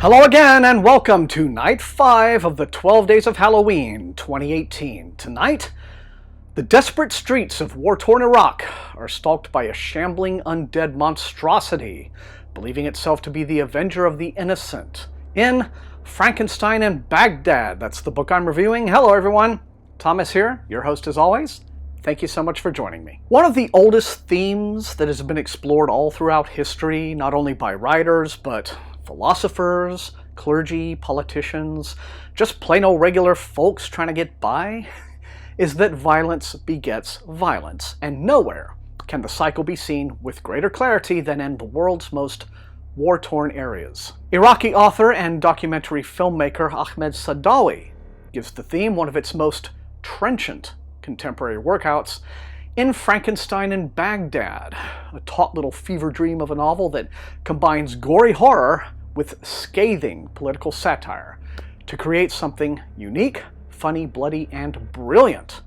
Hello again and welcome to Night 5 of the 12 Days of Halloween 2018. Tonight, the desperate streets of war-torn Iraq are stalked by a shambling undead monstrosity, believing itself to be the avenger of the innocent. In Frankenstein in Baghdad, that's the book I'm reviewing. Hello everyone, Thomas here, your host as always. Thank you so much for joining me. One of the oldest themes that has been explored all throughout history, not only by writers, but philosophers, clergy, politicians, just plain old regular folks trying to get by, is that violence begets violence, and nowhere can the cycle be seen with greater clarity than in the world's most war-torn areas. Iraqi author and documentary filmmaker Ahmed Saadawi gives the theme one of its most trenchant contemporary workouts in Frankenstein in Baghdad, a taut little fever dream of a novel that combines gory horror with scathing political satire to create something unique, funny, bloody, and brilliant.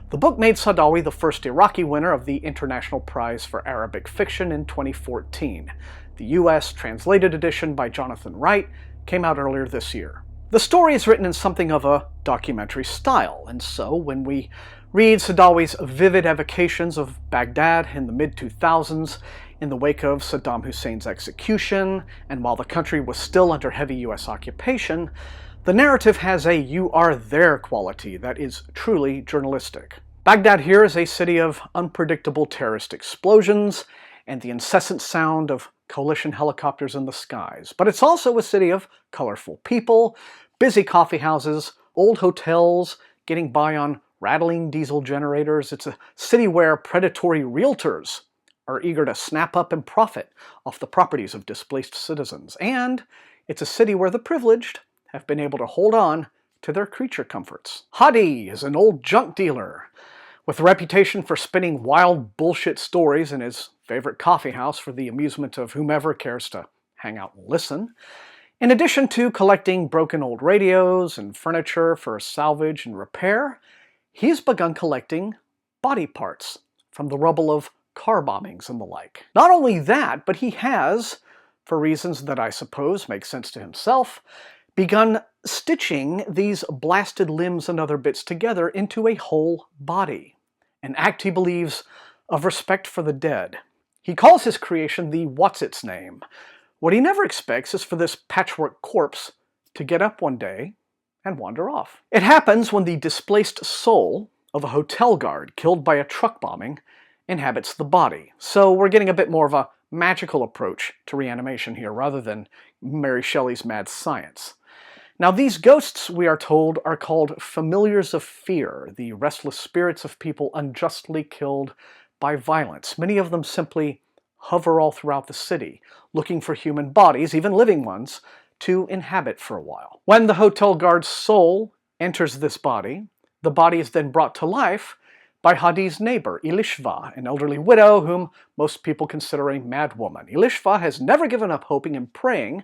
The book made Saadawi the first Iraqi winner of the International Prize for Arabic Fiction in 2014. The US translated edition by Jonathan Wright came out earlier this year. The story is written in something of a documentary style, and so when we read Saadawi's vivid evocations of Baghdad in the mid-2000s in the wake of Saddam Hussein's execution, and while the country was still under heavy US occupation, the narrative has a "you are there" quality that is truly journalistic. Baghdad here is a city of unpredictable terrorist explosions and the incessant sound of coalition helicopters in the skies. But it's also a city of colorful people, busy coffee houses, old hotels, getting by on rattling diesel generators. It's a city where predatory realtors are eager to snap up and profit off the properties of displaced citizens. And it's a city where the privileged have been able to hold on to their creature comforts. Hadi is an old junk dealer with a reputation for spinning wild bullshit stories in his favorite coffee house for the amusement of whomever cares to hang out and listen. In addition to collecting broken old radios and furniture for salvage and repair, he's begun collecting body parts from the rubble of car bombings and the like. Not only that, but he has, for reasons that I suppose make sense to himself, begun stitching these blasted limbs and other bits together into a whole body, an act he believes of respect for the dead. He calls his creation the what's-its-name. What he never expects is for this patchwork corpse to get up one day and wander off. It happens when the displaced soul of a hotel guard killed by a truck bombing inhabits the body. So we're getting a bit more of a magical approach to reanimation here rather than Mary Shelley's mad science. Now these ghosts, we are told, are called familiars of fear, the restless spirits of people unjustly killed by violence. Many of them simply hover all throughout the city, looking for human bodies, even living ones, to inhabit for a while. When the hotel guard's soul enters this body, the body is then brought to life by Hadi's neighbor, Ilishva, an elderly widow whom most people consider a madwoman. Ilishva has never given up hoping and praying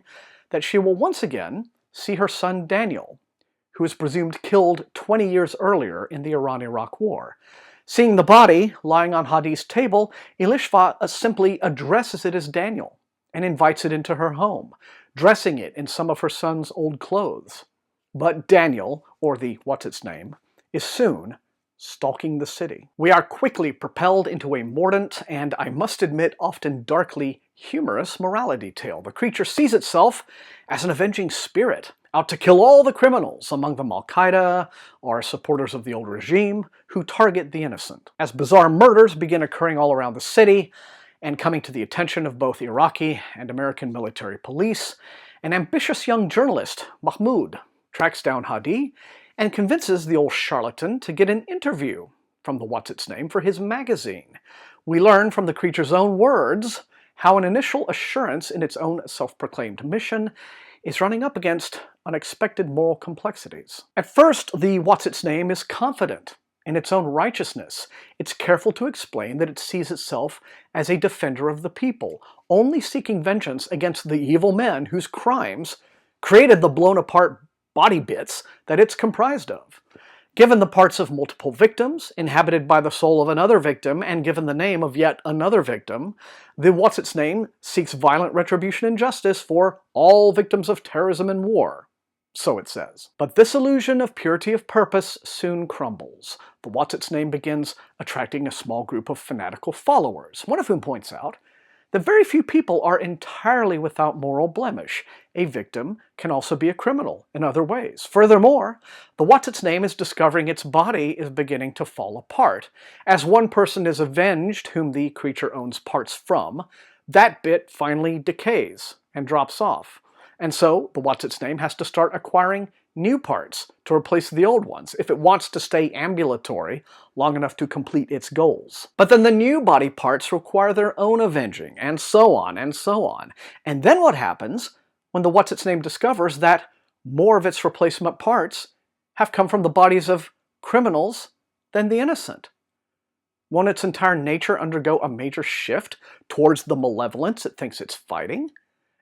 that she will once again see her son Daniel, who is presumed killed 20 years earlier in the Iran-Iraq War. Seeing the body lying on Hadi's table, Ilishva simply addresses it as Daniel and invites it into her home, dressing it in some of her son's old clothes. But Daniel, or the what's-its-name, is soon stalking the city. We are quickly propelled into a mordant and, I must admit, often darkly humorous morality tale. The creature sees itself as an avenging spirit, out to kill all the criminals among them Al-Qaeda or supporters of the old regime who target the innocent. As bizarre murders begin occurring all around the city and coming to the attention of both Iraqi and American military police, an ambitious young journalist, Mahmoud, tracks down Hadi and convinces the old charlatan to get an interview from the what's-its-name for his magazine. We learn from the creature's own words how an initial assurance in its own self-proclaimed mission is running up against unexpected moral complexities. At first, the what's-its-name is confident in its own righteousness. It's careful to explain that it sees itself as a defender of the people, only seeking vengeance against the evil men whose crimes created the blown-apart body bits that it's comprised of. Given the parts of multiple victims, inhabited by the soul of another victim, and given the name of yet another victim, the what's-its-name seeks violent retribution and justice for all victims of terrorism and war. So it says. But this illusion of purity of purpose soon crumbles. The what's-its-name begins attracting a small group of fanatical followers, one of whom points out that very few people are entirely without moral blemish. A victim can also be a criminal in other ways. Furthermore, the what's-its-name is discovering its body is beginning to fall apart. As one person is avenged whom the creature owns parts from, that bit finally decays and drops off. And so, the what's-its-name has to start acquiring new parts to replace the old ones if it wants to stay ambulatory long enough to complete its goals. But then the new body parts require their own avenging, and so on and so on. And then what happens when the what's-its-name discovers that more of its replacement parts have come from the bodies of criminals than the innocent? Won't its entire nature undergo a major shift towards the malevolence it thinks it's fighting?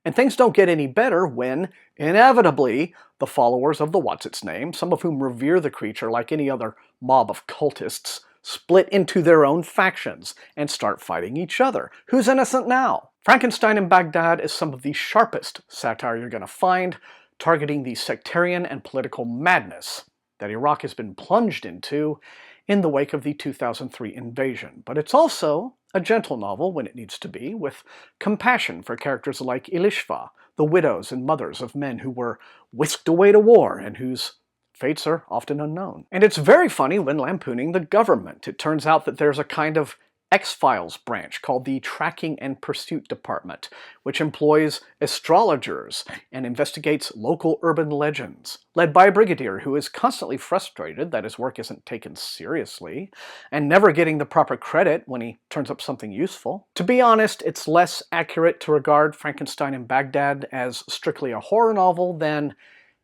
And things don't get any better when, inevitably, the followers of the what's-its-name, some of whom revere the creature like any other mob of cultists, split into their own factions and start fighting each other. Who's innocent now? Frankenstein in Baghdad is some of the sharpest satire you're going to find, targeting the sectarian and political madness that Iraq has been plunged into in the wake of the 2003 invasion. But it's also a gentle novel when it needs to be, with compassion for characters like Ilishva, the widows and mothers of men who were whisked away to war and whose fates are often unknown. And it's very funny when lampooning the government. It turns out that there's a kind of X-Files branch called the Tracking and Pursuit Department, which employs astrologers and investigates local urban legends, led by a brigadier who is constantly frustrated that his work isn't taken seriously, and never getting the proper credit when he turns up something useful. To be honest, it's less accurate to regard Frankenstein in Baghdad as strictly a horror novel than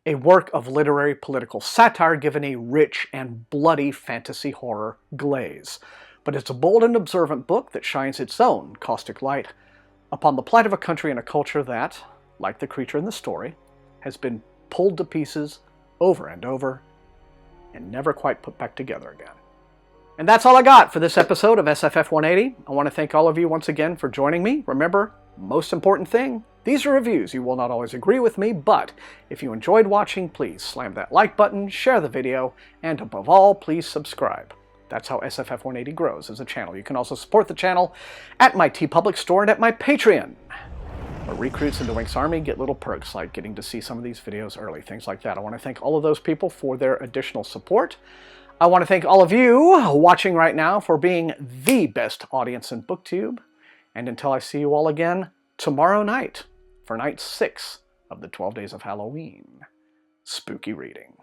a work of literary political satire given a rich and bloody fantasy horror glaze. But it's a bold and observant book that shines its own caustic light upon the plight of a country and a culture that, like the creature in the story, has been pulled to pieces over and over and never quite put back together again. And that's all I got for this episode of SFF180. I want to thank all of you once again for joining me. Remember, most important thing, these are reviews. You will not always agree with me, but if you enjoyed watching, please slam that like button, share the video, and above all, please subscribe. That's how SFF180 grows as a channel. You can also support the channel at my TeePublic store and at my Patreon, where recruits in the Winx Army get little perks like getting to see some of these videos early, things like that. I want to thank all of those people for their additional support. I want to thank all of you watching right now for being the best audience in BookTube. And until I see you all again tomorrow night for night 6 of the 12 Days of Halloween, spooky reading.